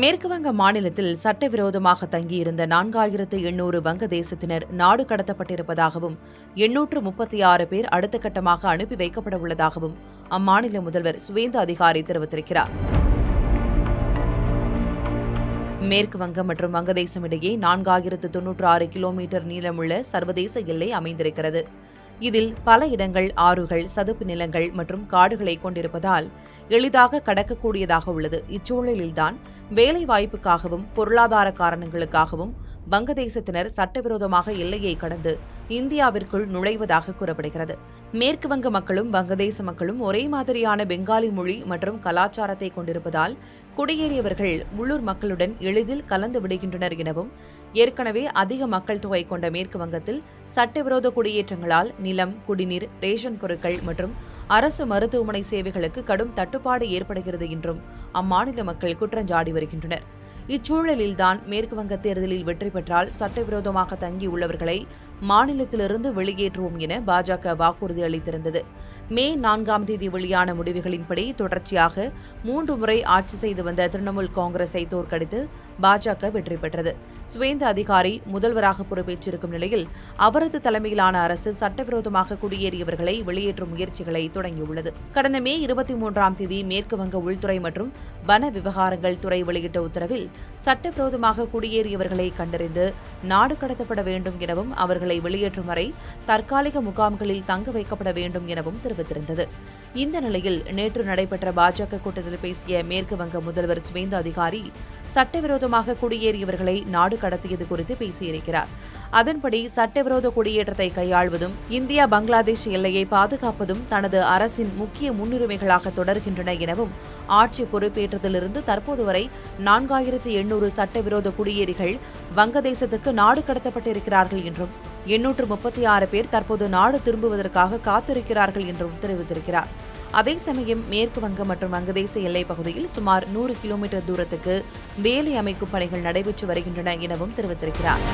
மேற்குவங்க மாநிலத்தில் சட்டவிரோதமாக தங்கியிருந்த 4800 வங்கதேசத்தினர் நாடு கடத்தப்பட்டிருப்பதாகவும் 836 பேர் அடுத்த கட்டமாக அனுப்பி வைக்கப்பட உள்ளதாகவும் அம்மாநில முதல்வர் சுவேந்து அதிகாரி தெரிவித்திருக்கிறார். மேற்கு வங்கம் மற்றும் வங்கதேசம் இடையே 4096 கிலோமீட்டர் நீளமுள்ள சர்வதேச எல்லை அமைந்திருக்கிறது. இதில் பல இடங்கள் ஆறுகள், சதுப்பு நிலங்கள் மற்றும் காடுகளை கொண்டிருப்பதால் எளிதாக கடக்கக்கூடியதாக உள்ளது. இச்சூழலில்தான் வேலை வாய்ப்புக்காகவும் பொருளாதார காரணங்களுக்காகவும் வங்கதேசத்தினர் சட்டவிரோதமாக எல்லையை கடந்து இந்தியாவிற்குள் நுழைவதாக கூறப்படுகிறது. மேற்கு வங்க மக்களும் வங்கதேச மக்களும் ஒரே மாதிரியான பெங்காலி மொழி மற்றும் கலாச்சாரத்தை கொண்டிருப்பதால் குடியேறியவர்கள் உள்ளூர் மக்களுடன் எளிதில் கலந்து விடுகின்றனர் எனவும், ஏற்கனவே அதிக மக்கள் தொகை கொண்ட மேற்கு வங்கத்தில் சட்டவிரோத குடியேற்றங்களால் நிலம், குடிநீர், ரேஷன் பொருட்கள் மற்றும் அரசு மருத்துவமனை சேவைகளுக்கு கடும் தட்டுப்பாடு ஏற்படுகிறது என்றும் அம்மாநில மக்கள் குற்றஞ்சாடி வருகின்றனர். இச்சூழலில்தான் மேற்குவங்க தேர்தலில் வெற்றி பெற்றால் சட்டவிரோதமாக தங்கியுள்ளவர்களை மாநிலத்திலிருந்து வெளியேற்றுவோம் என பாஜக வாக்குறுதி அளித்திருந்தது. மே 4ஆம் தேதி வெளியான முடிவுகளின்படி தொடர்ச்சியாக 3 முறை ஆட்சி செய்து வந்த திரிணாமுல் காங்கிரஸை தோற்கடித்து பாஜக வெற்றி பெற்றது. சுவேந்து அதிகாரி முதல்வராக பொறுப்பேற்றிருக்கும் நிலையில் அவரது தலைமையிலான அரசு சட்டவிரோதமாக குடியேறியவர்களை வெளியேற்றும் முயற்சிகளை தொடங்கியுள்ளது. கடந்த மே 23ஆம் தேதி மேற்குவங்க உள்துறை மற்றும் வன விவகாரங்கள் துறை வெளியிட்ட உத்தரவில் சட்டவிரோதமாக குடியேறியவர்களை கண்டறிந்து நாடு கடத்தப்பட வேண்டும் எனவும் அவர்களை வெளியேற்றும் வரை தற்காலிக முகாம்களில் தங்க வைக்கப்பட வேண்டும் எனவும் தெரிவித்திருந்தது. இந்த நிலையில் நேற்று நடைபெற்ற பாஜக கூட்டத்தில் பேசிய மேற்கு வங்க முதல்வர் சுவேந்து அதிகாரி சட்டவிரோதமாக குடியேறியவர்களை நாடு கடத்தியது குறித்து பேசியிருக்கிறார். அதன்படி சட்டவிரோத குடியேற்றத்தை கையாள்வதும் இந்தியா பங்களாதேஷ் எல்லையை பாதுகாப்பதும் தனது அரசின் முக்கிய முன்னுரிமைகளாக தொடர்கின்றன எனவும், ஆட்சி பொறுப்பேற்றதிலிருந்து தற்போது வரை 4800 சட்டவிரோத குடியேறிகள் வங்கதேசத்துக்கு நாடு கடத்தப்பட்டிருக்கிறார்கள் என்றும் 836 பேர் தற்போது நாடு திரும்புவதற்காக காத்திருக்கிறார்கள் என்றும் தெரிவித்திருக்கிறார். அதே சமயம் மேற்கு வங்கம் மற்றும் வங்கதேச எல்லைப் பகுதியில் சுமார் 100 கிலோமீட்டர் தூரத்துக்கு வேலி அமைக்கும் பணிகள் நடைபெற்று வருகின்றன எனவும் தெரிவித்திருக்கிறார்.